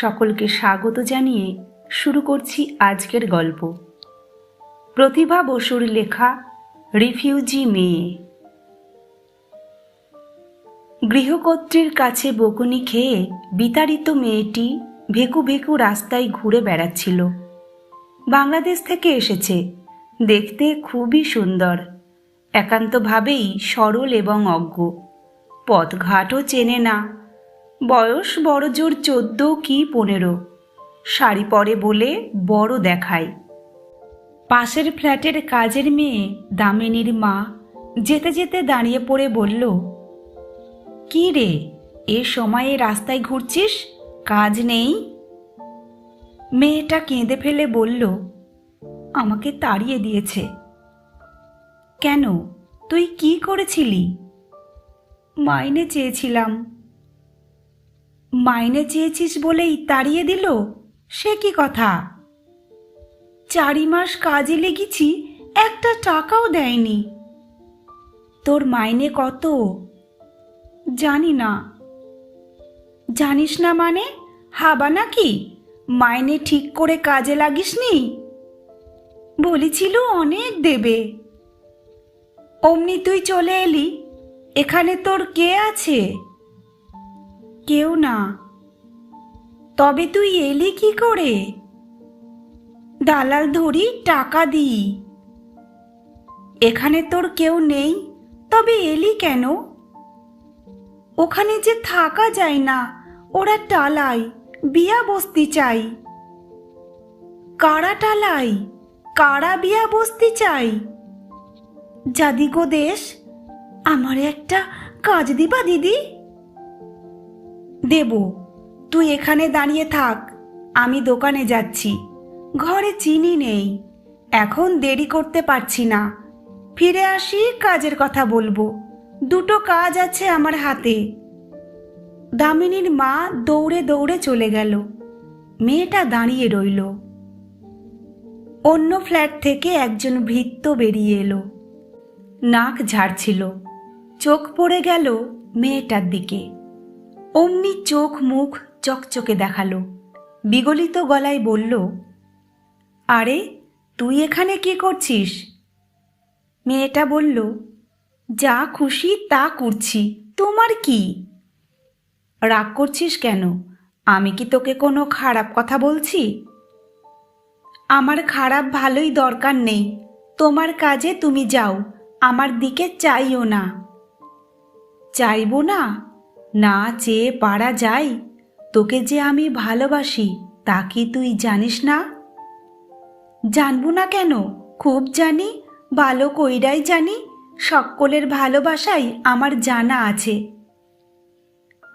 সকলকে স্বাগত জানিয়ে শুরু করছি আজকের গল্প। প্রতিভা বসুর লেখা রিফিউজি মেয়ে। গৃহকর্ত্রীর কাছে বকুনি খেয়ে বিতাড়িত মেয়েটি ভেকু ভেকু রাস্তায় ঘুরে বেড়াচ্ছিল। বাংলাদেশ থেকে এসেছে, দেখতে খুবই সুন্দর, একান্তভাবেই সরল এবং অজ্ঞ। পথঘাটও চেনে না। বয়স বড়জোর 14 কি 15। শাড়ি পরে বলে বড় দেখায়। পাশের ফ্ল্যাটের কাজের মেয়ে দামিনীর মা যেতে যেতে দাঁড়িয়ে পড়ে বলল, কি রে, এ সময়ে রাস্তায় ঘুরছিস, কাজ নেই? মেয়েটা কেঁদে ফেলে বলল, আমাকে তাড়িয়ে দিয়েছে। কেন, তুই কি করেছিলি? মাইনে চেয়েছিলাম। মাইনে চেয়েছিস বলেই তাড়িয়ে দিল? সে কি কথা? 4 মাস কাজে লেগেছি, একটা টাকাও দেয়নি। তোর মাইনে কত? জানি না। জানিস না মানে হাবা নাকি? মাইনে ঠিক করে কাজে লাগিসনি? বলেছিল অনেক দেবে। অমনি তুই চলে এলি। এখানে তোর কে আছে? কেউ না। তবে তুই এলি কি করে? দালাল ধরি টাকা দিই। এখানে তোর কেউ নেই, তবে এলি কেন? ওখানে যে থাকা যায় না, ওরা টালায়, বিয়া বস্তি চাই। কারা টালাই? কারা বিয়া বস্তি চাই? যাদি গো দেশ, আমার একটা কাজ দিবা দিদি? দেব, তুই এখানে দাঁড়িয়ে থাক, আমি দোকানে যাচ্ছি। ঘরে চিনি নেই, এখন দেরি করতে পারছি না। ফিরে আসি, কাজের কথা বলবো। 2টো কাজ আছে আমার হাতে। দামিনীর মা দৌড়ে দৌড়ে চলে গেল। মেয়েটা দাঁড়িয়ে রইল। অন্য ফ্ল্যাট থেকে একজন ভৃত্য বেরিয়ে এলো। নাক ঝাড়ছিল। চোখ পড়ে গেল মেয়েটার দিকে। অমনি চোখ মুখ চকচকে দেখালো। বিগলিত গলায় বলল, আরে তুই এখানে কি করছিস? মেয়েটা বলল, যা খুশি তা করছি, তোমার কি? রাগ করছিস কেন? আমি কি তোকে কোনো খারাপ কথা বলছি? আমার খারাপ ভালোই দরকার নেই। তোমার কাজে তুমি যাও, আমার দিকে চাইও না। চাইবো না? না চেয়ে পারা যায়? তোকে যে আমি ভালোবাসি তা কি তুই জানিস না? জানবো না কেন? খুব জানি, ভালো কইরাই জানি। সকলের ভালোবাসাই আমার জানা আছে।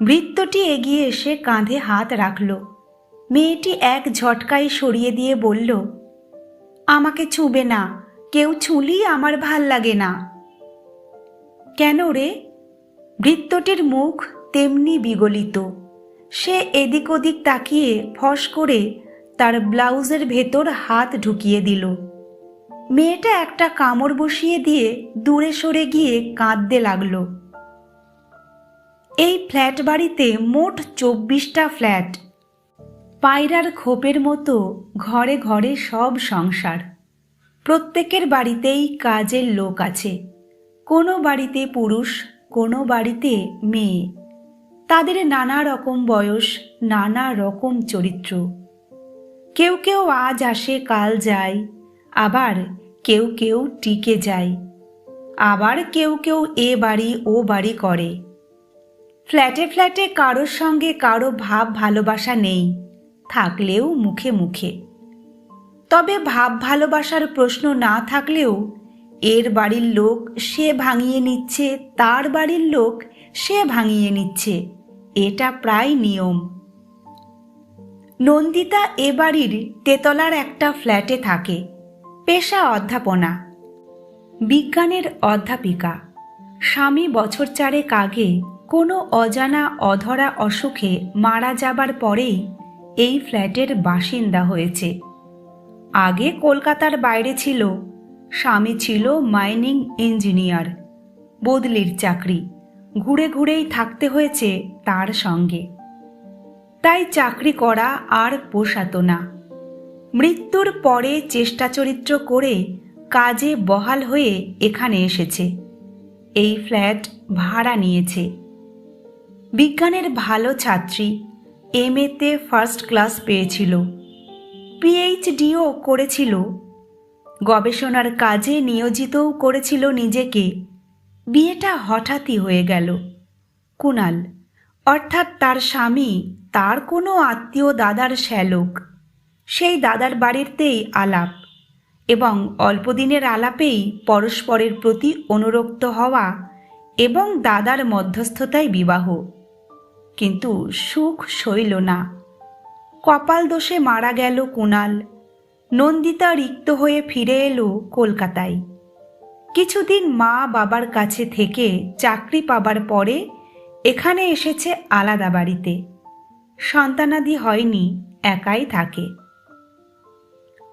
ভৃত্যটি এগিয়ে এসে কাঁধে হাত রাখল। মেয়েটি এক ঝটকায় সরিয়ে দিয়ে বলল, আমাকে ছুবে না, কেউ ছুলি আমার ভাল লাগে না। কেন রে? ভৃত্যটির মুখ তেমনি বিগলিত। সে এদিক ওদিক তাকিয়ে ফস করে তার ব্লাউজের ভেতর হাত ঢুকিয়ে দিল। মেয়েটা একটা কামড় বসিয়ে দিয়ে দূরে সরে গিয়ে কাঁদতে লাগল। এই ফ্ল্যাট বাড়িতে মোট 24টা ফ্ল্যাট। পায়রার খোপের মতো ঘরে ঘরে সব সংসার। প্রত্যেকের বাড়িতেই কাজের লোক আছে। কোনো বাড়িতে পুরুষ, কোনো বাড়িতে মেয়ে। তাদের নানা রকম বয়স, নানা রকম চরিত্র। কেউ কেউ আজ আসে কাল যায়, আবার কেউ কেউ টিকে যায়, আবার কেউ কেউ এ বাড়ি ও বাড়ি করে। ফ্ল্যাটে ফ্ল্যাটে কারোর সঙ্গে কারো ভাব ভালোবাসা নেই, থাকলেও মুখে মুখে। তবে ভাব ভালোবাসার প্রশ্ন না থাকলেও এর বাড়ির লোক সে ভাঙিয়ে নিচ্ছে, তার বাড়ির লোক সে ভাঙিয়ে নিচ্ছে, এটা প্রায় নিয়ম। নন্দিতা এ বাড়ির তেতলার একটা ফ্ল্যাটে থাকে। পেশা অধ্যাপনা, বিজ্ঞানের অধ্যাপিকা। স্বামী বছর 4 আগে কোনো অজানা অধরা অসুখে মারা যাবার পরেই এই ফ্ল্যাটের বাসিন্দা হয়েছে। আগে কলকাতার বাইরে ছিল। স্বামী ছিল মাইনিং ইঞ্জিনিয়ার, বদলির চাকরি, ঘুরে ঘুরেই থাকতে হয়েছে তার সঙ্গে। তাই চাকরি করা আর পোষাতো না। মৃত্যুর পরে চেষ্টা চরিত্র করে কাজে বহাল হয়ে এখানে এসেছে। এই ফ্ল্যাট ভাড়া নিয়েছে। বিজ্ঞানের ভালো ছাত্রী, এমএতে ফার্স্ট ক্লাস পেয়েছিল, পিএইচডিও করেছিল, গবেষণার কাজে নিয়োজিতও করেছিল নিজেকে। বিয়েটা হঠাৎই হয়ে গেল। কুণাল অর্থাৎ তার স্বামী তার কোনো আত্মীয় দাদার শ্যালক। সেই দাদার বাড়িতেই আলাপ এবং অল্পদিনের আলাপেই পরস্পরের প্রতি অনুরক্ত হওয়া এবং দাদার মধ্যস্থতায় বিবাহ। কিন্তু সুখ সইল না। কপাল দোষে মারা গেল কুণাল। নন্দিতা রিক্ত হয়ে ফিরে এলো কলকাতায়। কিছুদিন মা বাবার কাছে থেকে চাকরি পাবার পরে এখানে এসেছে আলাদা বাড়িতে। সন্তানাদি হয়নি, একাই থাকে।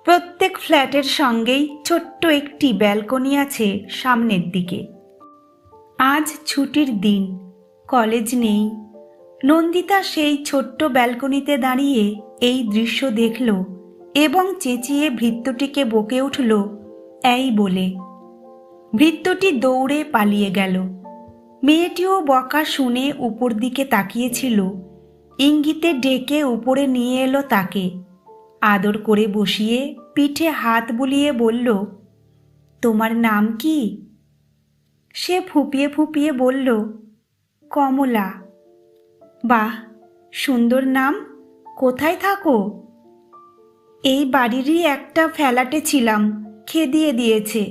প্রত্যেক ফ্ল্যাটের সঙ্গেই ছোট্ট একটি ব্যালকনি আছে সামনের দিকে। আজ ছুটির দিন, কলেজ নেই। নন্দিতা সেই ছোট্ট ব্যালকনিতে দাঁড়িয়ে এই দৃশ্য দেখল এবং চেঁচিয়ে ভৃত্যটিকে বকে উঠল এই বলে। ভৃত্যটি দৌড়ে পালিয়ে গেল। মেয়েটিও বকা শুনে উপর দিকে তাকিয়েছিল। ইঙ্গিতে ডেকে উপরে নিয়ে এলো তাকে। আদর করে বসিয়ে পিঠে হাত বুলিয়ে বলল, তোমার নাম কি? সে ফুঁপিয়ে ফুঁপিয়ে বলল, কমলা। বাহ, সুন্দর নাম। কোথায় থাকো? এই বাড়িরই একটা ফ্ল্যাটে ছিলাম, খেদিয়ে দিয়েছে।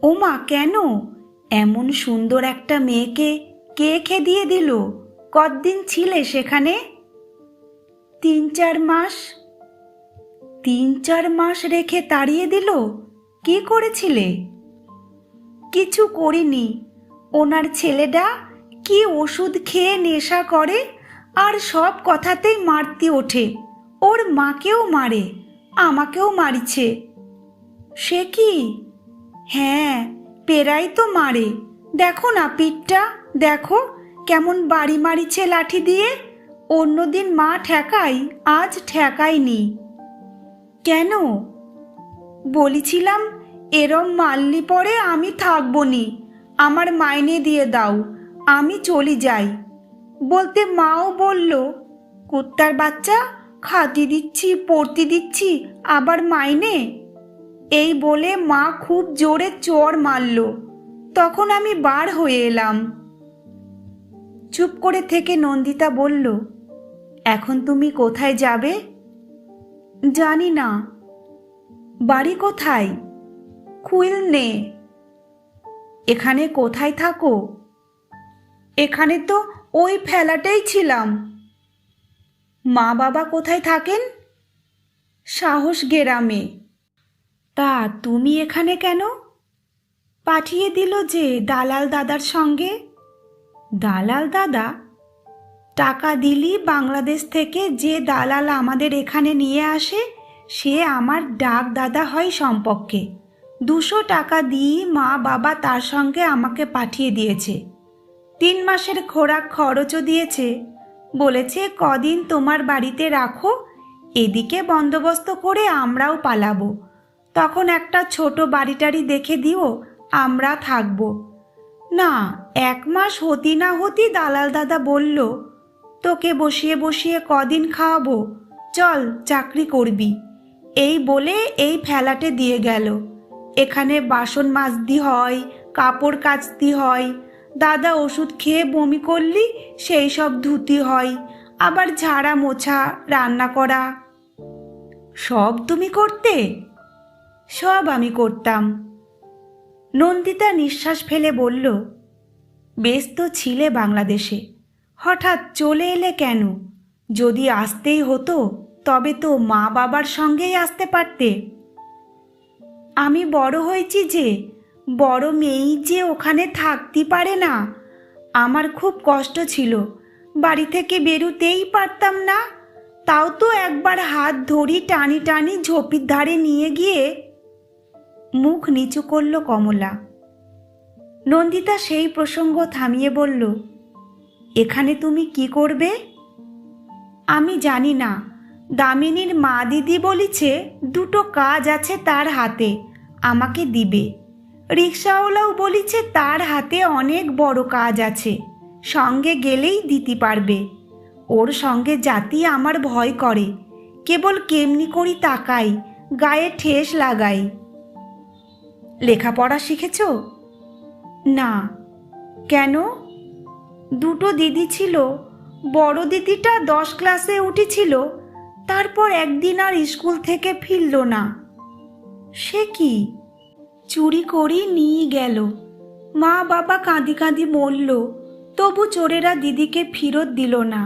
ওমা, কেন? এমন সুন্দর একটা মেয়েকে কে খেদিয়ে দিল? কতদিন ছিলে সেখানে? 3-4 মাস। 3-4 মাস রেখে তাড়িয়ে দিল? কি করেছিলে? কিছু করিনি। ওনার ছেলেটা কি ওষুধ খেয়ে নেশা করে আর সব কথাতেই মারতে ওঠে। ওর মাকেও মারে, আমাকেও মারিছে। সে কি? হ্যাঁ, পেরাই তো মারে। দেখো না পিঠটা, দেখো কেমন বাড়ি মারিছে লাঠি দিয়ে। অন্যদিন মা ঠেকাই, আজ ঠেকায়নি। কেন? বলেছিলাম এরম মারলি পরে আমি থাকবো নি, আমার মাইনে দিয়ে দাও, আমি চলি যাই। বলতে মাও বলল, কুত্তার বাচ্চা, খাতি দিচ্ছি, পড়তে দিচ্ছি, আবার মাইনে। এই বলে মা খুব জোরে চড় মারল। তখন আমি বার হয়ে এলাম। চুপ করে থেকে নন্দিতা বলল, এখন তুমি কোথায় যাবে? জানি না। বাড়ি কোথায়? খুলনে। এখানে কোথায় থাকো? এখানে তো ওই ফ্ল্যাটেই ছিলাম। মা বাবা কোথায় থাকেন? সাহস গ্রামে। তা তুমি এখানে কেন? পাঠিয়ে দিল যে দালাল দাদার সঙ্গে। দালাল দাদা? টাকা দিলি বাংলাদেশ থেকে যে দালাল আমাদের এখানে নিয়ে আসে সে আমার ডাক দাদা হয় সম্পর্কে। 200 টাকা দিয়ে মা বাবা তার সঙ্গে আমাকে পাঠিয়ে দিয়েছে। 3 মাসের খোরাক খরচও দিয়েছে। বলেছে কদিন তোমার বাড়িতে রাখো, এদিকে বন্দোবস্ত করে আমরাও পালাবো। তখন একটা ছোট বাড়িটারি দেখে দিও, আমরা থাকবো। না, 1 মাস হতি না হতি দালাল দাদা বলল, তোকে বসিয়ে বসিয়ে কদিন খাওয়াবো, চল চাকরি করবি। এই বলে এই ফ্ল্যাটে দিয়ে গেল। এখানে বাসন মাজতে হয়, কাপড় কাচতে হয়, দাদা ওষুধ খেয়ে বমি করলি সেই সব ধুতি হয়, আবার ঝাড়া মোছা, রান্না করা। সব তুমি করতে? সব আমি করতাম। নন্দিতা নিঃশ্বাস ফেলে বলল, বেশ তো ছিলে বাংলাদেশে, হঠাৎ চলে এলে কেন? যদি আসতেই হতো তবে তো মা বাবার সঙ্গেই আসতে পারতে। আমি বড় হয়েছি যে, বড় মেয়েই যে ওখানে থাকতে পারে না। আমার খুব কষ্ট ছিল, বাড়ি থেকে বেরোতেই পারতাম না। তাও তো একবার হাত ধরি টানি টানি ঝোপির ধারে নিয়ে গিয়ে। মুখ নিচু করল কমলা। নন্দিতা সেই প্রসঙ্গ থামিয়ে বলল, এখানে তুমি কি করবে? আমি জানি না। দামিনীর মা দিদি বলিছে দুটো কাজ আছে তার হাতে, আমাকে দিবে। রিক্সাওয়ালাও বলিছে তার হাতে অনেক বড় কাজ আছে, সঙ্গে গেলেই দিতে পারবে। ওর সঙ্গে জাতি আমার ভয় করে, কেবল কেমনি করি তাকাই, গায়ে ঠেস লাগাই। লেখাপড়া শিখেছ? না। কেন? দুটো দিদি ছিল, বড় দিদিটা 10 ক্লাসে উঠেছিল, তারপর একদিন আর স্কুল থেকে ফিরল না। সে কি? চুরি করে নিয়ে গেল। মা বাবা কাঁদি কাঁদি মরল, তবু চোরেরা দিদিকে ফেরত দিল না।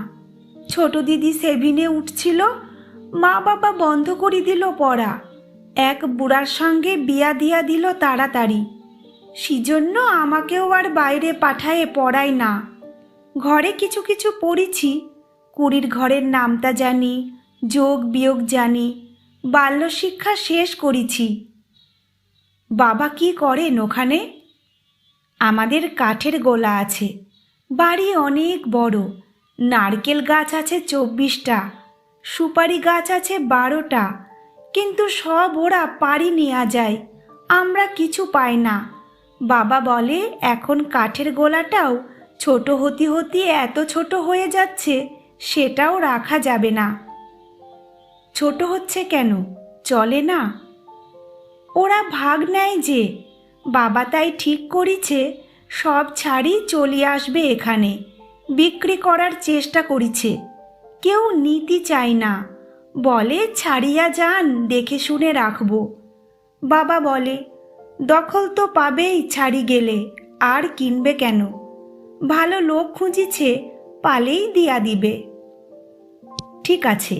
ছোট দিদি 7-এ উঠছিল, মা বাবা বন্ধ করে দিল পড়া। এক বুড়ার সঙ্গে বিয়া দিয়া দিল তাড়াতাড়ি। সেজন্য আমাকেও আর বাইরে পাঠায়ে পড়ায় না। ঘরে কিছু কিছু পড়েছি, কুড়ির ঘরের নামটা জানি, যোগ বিয়োগ জানি, বাল্যশিক্ষা শেষ করেছি। বাবা কি করেন ওখানে? আমাদের কাঠের গোলা আছে, বাড়ি অনেক বড়। নারকেল গাছ আছে 24টা, সুপারি গাছ আছে 12টা, কিন্তু সব ওরা পাড়ি নেওয়া যায়, আমরা কিছু পাই না। বাবা বলে এখন কাঠের গোলাটাও ছোট হতে হতে এত ছোট হয়ে যাচ্ছে, সেটাও রাখা যাবে না। ছোট হচ্ছে কেন? চলে না? ওরা ভাগ নেয় যে, বাবা তাই ঠিক করেছে সব ছাড়ি চলে আসবে এখানে, বিক্রি করার চেষ্টা করেছে। কেউ নিতে চায় না, বলে ছাড়িয়া যান, দেখে শুনে রাখবো। বাবা বলে দখল তো পাবেই ছাড়ি গেলে, আর কিনবে কেন? ভালো লোক খুঁজিছে, পালেই দিয়া দিবে। ঠিক আছে,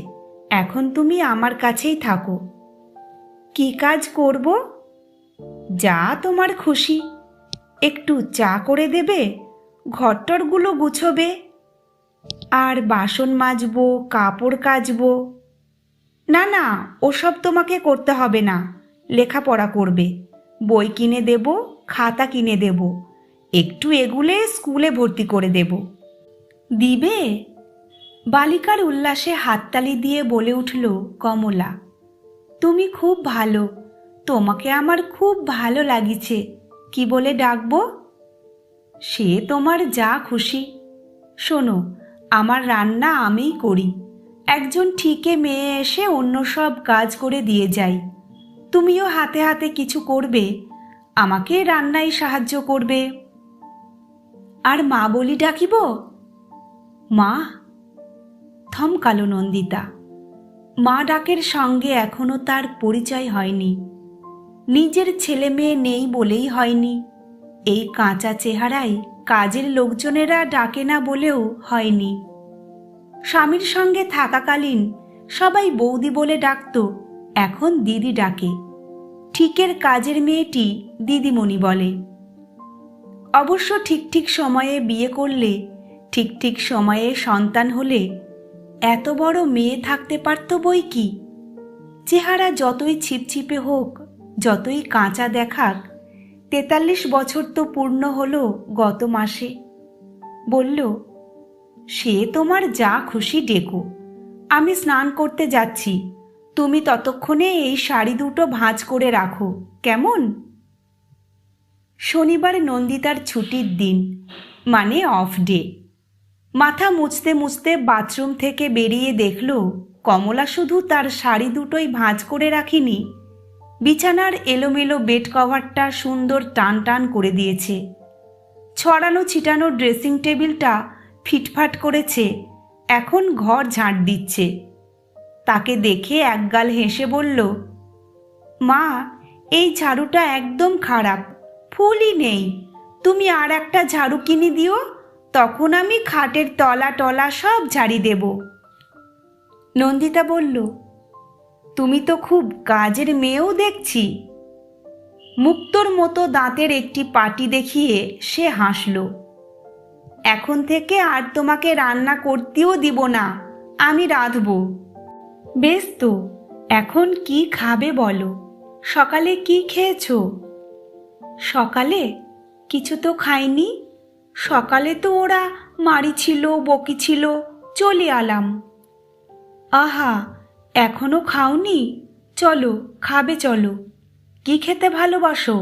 এখন তুমি আমার কাছেই থাকো। কি কাজ করব? যা তোমার খুশি। একটু চা করে দেবে, ঘরটরগুলো গুছোবে, আর বাসন মাজবো, কাপড় কাচবো। না না, ওসব তোমাকে করতে হবে না, লেখাপড়া করবে। বই কিনে দেব, খাতা কিনে দেব, একটু এগুলে স্কুলে ভর্তি করে দেব। দিবে? বালিকার উল্লাসে হাততালি দিয়ে বলে উঠল কমলা, তুমি খুব ভালো, তোমাকে আমার খুব ভালো লাগিছে। কি বলে ডাকবো? সে তোমার যা খুশি। শোনো, আমার রান্না আমিই করি, একজন ঠিকে মেয়ে এসে অন্য সব কাজ করে দিয়ে যায়। তুমিও হাতে হাতে কিছু করবে, আমাকে রান্নায় সাহায্য করবে। আর মা বলি ডাকিব? মা? থমকালো নন্দিতা। মা ডাকের সঙ্গে এখনো তার পরিচয় হয়নি। নিজের ছেলে মেয়ে নেই বলেই হয়নি, এই কাঁচা চেহারায় কাজের লোকজনেরা ডাকে না বলেও হয়নি। স্বামীর সঙ্গে থাকাকালীন সবাই বৌদি বলে ডাকত, এখন দিদি ডাকে। ঠিকের কাজের মেয়েটি দিদিমণি বলে। অবশ্য ঠিক ঠিক সময়ে বিয়ে করলে, ঠিক ঠিক সময়ে সন্তান হলে এত বড় মেয়ে থাকতে পারত বই কি। চেহারা যতই ছিপছিপে হোক, যতই কাঁচা দেখাক, 43 বছর তো পূর্ণ হলো গত মাসে। বলল, সে তোমার যা খুশি ডেকো, আমি স্নান করতে যাচ্ছি, তুমি ততক্ষণে এই শাড়ি দুটো ভাঁজ করে রাখো, কেমন? শনিবার নন্দিতার ছুটির দিন, মানে অফ ডে। মাথা মুছতে মুছতে বাথরুম থেকে বেরিয়ে দেখল কমলা শুধু তার শাড়ি দুটোই ভাঁজ করে রাখিনি, বিছানার এলোমেলো বেড কভারটা সুন্দর টান টান করে দিয়েছে। ছড়ানো ছিটানো ড্রেসিং টেবিলটা ফিটফাট করেছে, এখন ঘর ঝাঁট দিচ্ছে। তাকে দেখে একগাল হেসে বলল, মা, এই ঝাড়ুটা একদম খারাপ, ফুলই নেই, তুমি আর একটা ঝাড়ু কিনে দিও, তখন আমি খাটের তলা টলা সব ঝাড়ি দেব। নন্দিতা বলল, তুমি তো খুব কাজের মেয়েও দেখছি। মুক্তোর মতো দাঁতের একটি পাটি দেখিয়ে সে হাসল। এখন থেকে আর তোমাকে রান্না করতেও দিব না, আমি রাঁধব। বেশ তো, এখন কি খাবে বলো? সকালে কি খেয়েছো? সকালে কিছু তো খাইনি, সকালে তো ওরা মারিছিল, বকিছিল, চলে আলাম। আহা, এখনো খাওনি? চলো, খাবে চলো। কি খেতে ভালোবাসো?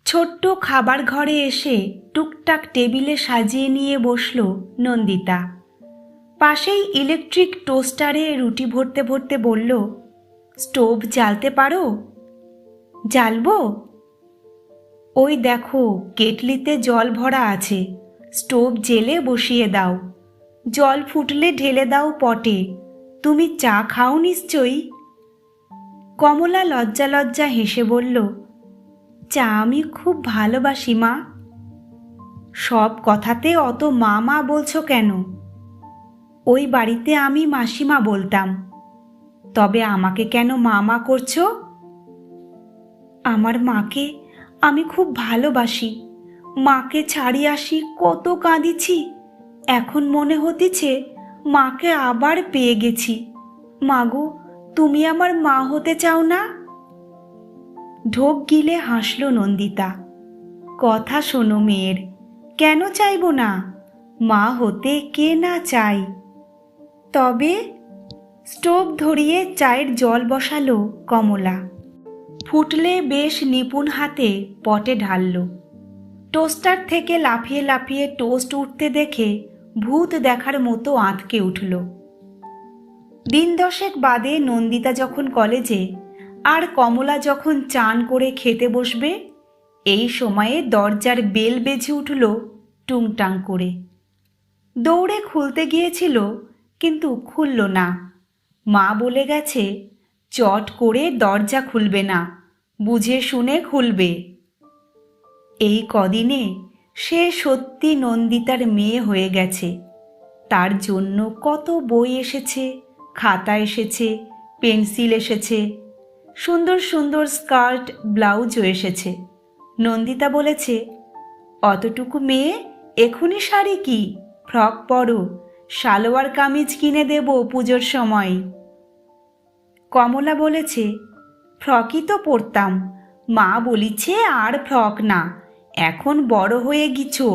ছোট্ট খাবার ঘরে এসে টুকটাক টেবিলে সাজিয়ে নিয়ে বসল নন্দিতা। পাশেই ইলেকট্রিক টোস্টারে রুটি ভরতে ভরতে বলল, স্টোভ জ্বালতে পারো? জ্বালবো? ওই দেখো, কেটলিতে জল ভরা আছে, স্টোভ জেলে বসিয়ে দাও। জল ফুটলে ঢেলে দাও পটে। তুমি চা খাও নিশ্চয়ই। কমলা লজ্জা লজ্জা হেসে বলল, চা আমি খুব ভালোবাসি মা। সব কথাতে অত মা মা বলছো কেন? ওই বাড়িতে আমি মাসিমা বলতাম, তবে আমাকে কেন মা মা করছো? আমার মাকে আমি খুব ভালোবাসি। মাকে ছাড়ি আসি কত কাঁদিছি। এখন মনে হতিছে মাকে আবার পেয়ে গেছি। মাগো, তুমি আমার মা হতে চাও না? ঢোক গিলে হাসল নন্দিতা। কথা শোনো মেয়ের, কেন চাইব না? মা হতে কে না চাই। তবে স্টোভ ধরিয়ে চায়ের জল বসালো কমলা। ফুটলে বেশ নিপুণ হাতে পটে ঢালল। টোস্টার থেকে লাফিয়ে লাফিয়ে টোস্ট উঠতে দেখে ভূত দেখার মতো আঁতকে উঠল। দিন দশেক বাদে নন্দিতা যখন কলেজে আর কমলা যখন চান করে খেতে বসবে, এই সময়ে দরজার বেল বেজে উঠল টুংটাং করে। দৌড়ে খুলতে গিয়েছিল, কিন্তু খুলল না। মা বলে গেছে, চট করে দরজা খুলবে না, বুঝে শুনে খুলবে। এই কদিনে সে সত্যি নন্দিতার মেয়ে হয়ে গেছে। তার জন্য কত বই এসেছে, খাতা এসেছে, পেন্সিল এসেছে, সুন্দর সুন্দর স্কার্ট ব্লাউজও এসেছে। নন্দিতা বলেছে, অতটুকু মেয়ে, এখনই শাড়ি কি, ফ্রক পরো, সালোয়ার কামিজ কিনে দেব পুজোর সময়। কমলা বলেছে, ফ্রকই তো পরতাম, মা বলিছে আর ফ্রক না, এখন বড় হয়ে গিছো,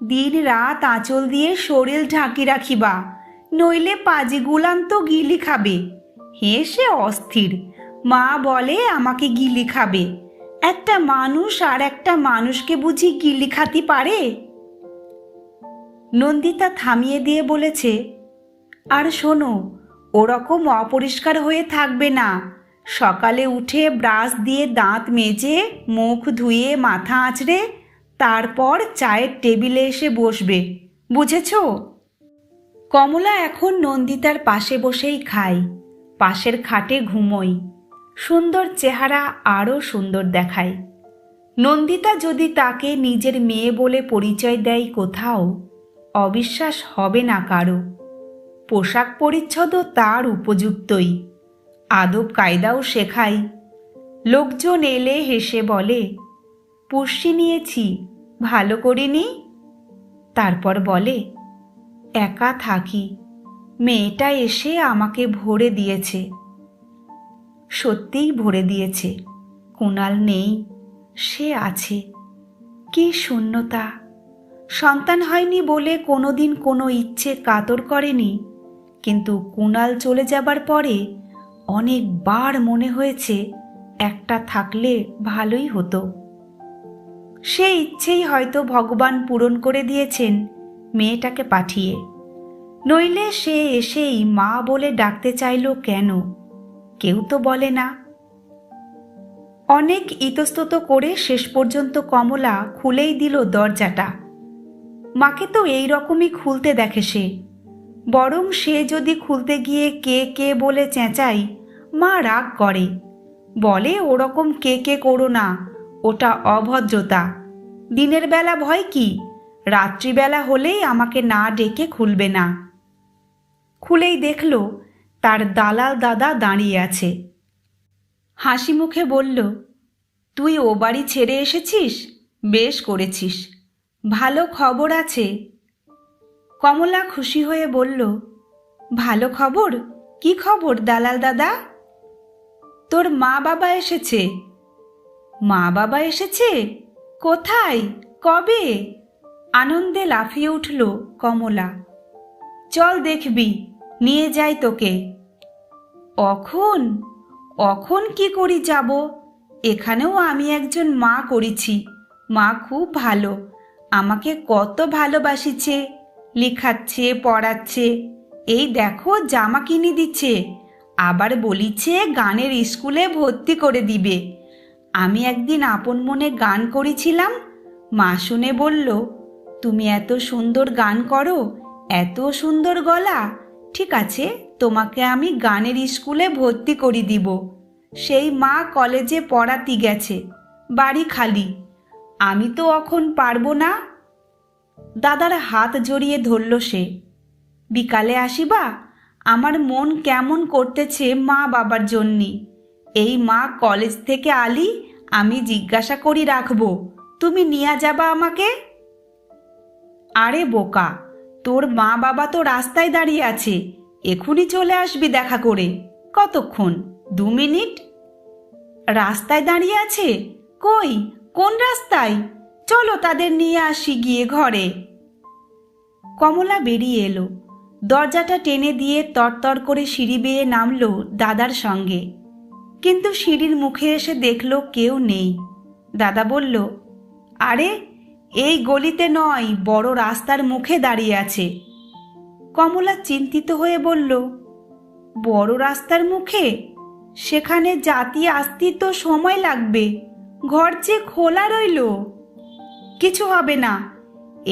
দিন রাত আঁচল দিয়ে শরীর ঢাকি রাখিবা, নইলে পাজিগুলান তো গিলি খাবে। হেসে অস্থির, মা বলে আমাকে গিলি খাবে। একটা মানুষ আর একটা মানুষকে বুঝি গিলি খাতি পারে? নন্দিতা থামিয়ে দিয়ে বলেছে, আর শোনো, ওরকম অপরিষ্কার হয়ে থাকবে না। সকালে উঠে ব্রাশ দিয়ে দাঁত মেজে মুখ ধুয়ে মাথা আঁচড়ে তারপর চায়ের টেবিলে এসে বসবে, বুঝেছ? কমলা এখন নন্দিতার পাশে বসেই খায়, পাশের খাটে ঘুমোয়। সুন্দর চেহারা আরও সুন্দর দেখায়। নন্দিতা যদি তাকে নিজের মেয়ে বলে পরিচয় দেয় কোথাও, অবিশ্বাস হবে না কারো। পোশাক পরিচ্ছদও তার উপযুক্তই, আদব কায়দাও শেখায়। লোকজন এলে হেসে বলে, পুষ্টি নিয়েছি, ভালো করিনি? তারপর বলে, একা থাকি, মেয়েটা এসে আমাকে ভরে দিয়েছে। সত্যিই ভরে দিয়েছে। কুণাল নেই, সে আছে। কি শূন্যতা! সন্তান হয়নি বলে কোনোদিন কোনো ইচ্ছে কাতর করেনি, কিন্তু কুণাল চলে যাবার পরে অনেকবার মনে হয়েছে একটা থাকলে ভালোই হতো। সে ইচ্ছেই হয়তো ভগবান পূরণ করে দিয়েছেন মেয়েটাকে পাঠিয়ে, নইলে সে এসেই মা বলে ডাকতে চাইল কেন? কেউ তো বলে না। অনেক ইতস্তত করে শেষ পর্যন্ত কমলা খুলেই দিল দরজাটা। মাকে তো এই রকমই খুলতে দেখে সে। বরং সে যদি খুলতে গিয়ে কে কে বলে চেঁচাই, মা রাগ করে, বলে ওরকম কে কে করো না, ওটা অভদ্রতা। দিনের বেলা ভয় কি, রাত্রিবেলা হলেই আমাকে না ডেকে খুলবে না। খুলেই দেখল তার দালাল দাদা দাঁড়িয়ে আছে। হাসি মুখে বলল, তুই ও বাড়ি ছেড়ে এসেছিস, বেশ করেছিস, ভালো খবর আছে। কমলা খুশি হয়ে বলল, ভালো খবর? কি খবর দালাল দাদা? তোর মা বাবা এসেছে। মা বাবা এসেছে? কোথায়, কবে? আনন্দে লাফিয়ে উঠল কমলা। চল দেখবি, নিয়ে যাই তোকে। অখন অখন কি করি যাব? এখানেও আমি একজন মা করেছি। মা খুব ভালো, আমাকে কত ভালোবাসিছে, লেখাচ্ছে, পড়াচ্ছে, এই দেখো জামা কিনে দিচ্ছে, আবার বলিছে গানের স্কুলে ভর্তি করে দিবে। আমি একদিন আপন মনে গান করেছিলাম, মা শুনে বলল, তুমি এত সুন্দর গান করো, এত সুন্দর গলা, ঠিক আছে তোমাকে আমি গানের স্কুলে ভর্তি করে দিব। সেই মা কলেজে পড়াতে গেছে, বাড়ি খালি। আমি তো এখন পারবো না। দাদার হাত জড়িয়ে ধরল সে। বিকালে আসিবা? আমার মন কেমন করতেছে মা বাবার জন্যে। এই মা কলেজ থেকে আলি, আমি জিজ্ঞাসা করি রাখবো, তুমি নিয়ে যাবা আমাকে? আরে বোকা, তোর মা বাবা তো রাস্তায় দাঁড়িয়ে আছে, এখনই চলে আসবি দেখা করে। কতক্ষণ? 2 মিনিট। রাস্তায় দাঁড়িয়ে আছে? কই, কোন রাস্তায়? চলো তাদের নিয়ে আসি গিয়ে ঘরে। কমলা বেরিয়ে এলো, দরজাটা টেনে দিয়ে তরতর করে সিঁড়ি বেয়ে নামলো দাদার সঙ্গে। কিন্তু সিঁড়ির মুখে এসে দেখলো কেউ নেই। দাদা বলল, আরে এই গলিতে নয়, বড় রাস্তার মুখে দাঁড়িয়ে আছে। কমলা চিন্তিত হয়ে বলল, বড় রাস্তার মুখে? সেখানে জাতি আসতে তো সময় লাগবে, ঘর যে খোলা রইল। কিছু হবে না,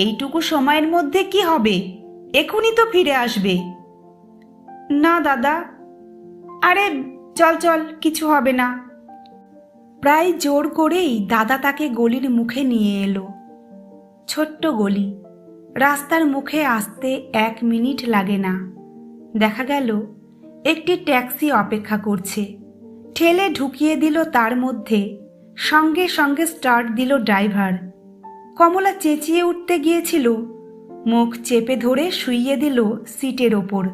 এইটুকু সময়ের মধ্যে কি হবে, এখনই তো ফিরে আসবে। না দাদা, আরে চল চল, কিছু হবে না। প্রায় জোর করেই দাদা তাকে গলির মুখে নিয়ে এলো। ছোট্ট গলি, রাস্তার মুখে আসতে 1 মিনিট লাগে না। দেখা গেল একটি ট্যাক্সি অপেক্ষা করছে। ঠেলে ঢুকিয়ে দিল তার মধ্যে, সঙ্গে সঙ্গে স্টার্ট দিল ড্রাইভার। কমলা চেঁচিয়ে উঠতে গিয়েছিল, মুখ চেপে ধরে শুইয়ে দিল সিটের ওপর।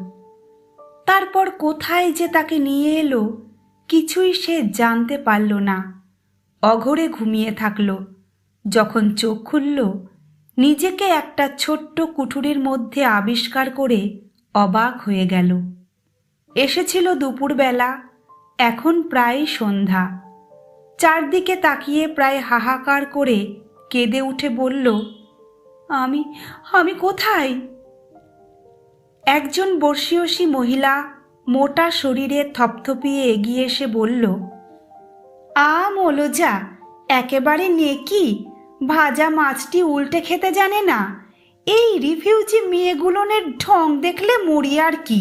তারপর কোথায় যে তাকে নিয়ে এলো কিছুই সে জানতে পারল না। অঘরে ঘুমিয়ে থাকল। যখন চোখ খুলল, নিজেকে একটা ছোট্ট কুঠুরির মধ্যে আবিষ্কার করে অবাক হয়ে গেল। এসেছিল দুপুরবেলা, এখন প্রায় সন্ধ্যা। চারদিকে তাকিয়ে প্রায় হাহাকার করে কেঁদে উঠে বলল, আমি আমি কোথায়? একজন বর্ষীয়সী মহিলা মোটা শরীরে থপথপিয়ে এগিয়ে এসে বলল, মলোজা, একেবারে নেকি, ভাজা মাছটি উল্টে খেতে জানে না। এই রিফিউজি মেয়েগুলোনের ঢং দেখলে মরি আর কি।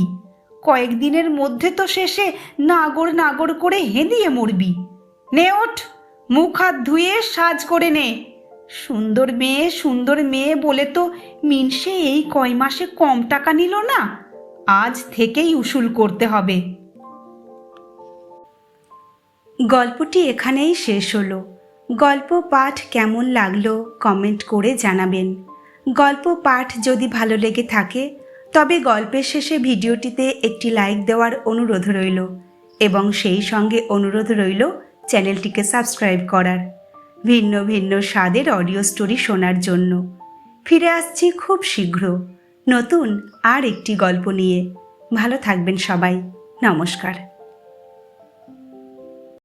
কয়েকদিনের মধ্যে তো শেষে নাগর নাগর করে হেঁদিয়ে মরবি। নে ওঠ, মুখ হাত ধুয়ে সাজ করে নে। সুন্দর মেয়ে বলে তো মিনসে এই কয় মাসে কম টাকা নিল না, আজ থেকেই উসুল করতে হবে। গল্পটি এখানেই শেষ হলো। গল্প পাঠ কেমন লাগলো কমেন্ট করে জানাবেন। গল্প পাঠ যদি ভালো লেগে থাকে তবে গল্পের শেষে ভিডিওটিতে একটি লাইক দেওয়ার অনুরোধ রইল এবং সেই সঙ্গে অনুরোধ রইল চ্যানেলটিকে সাবস্ক্রাইব করার। ভিন্ন ভিন্ন স্বাদের অডিও স্টোরি শোনার জন্য ফিরে আসছি খুব শীঘ্র নতুন আর একটি গল্প নিয়ে। ভালো থাকবেন সবাই। নমস্কার।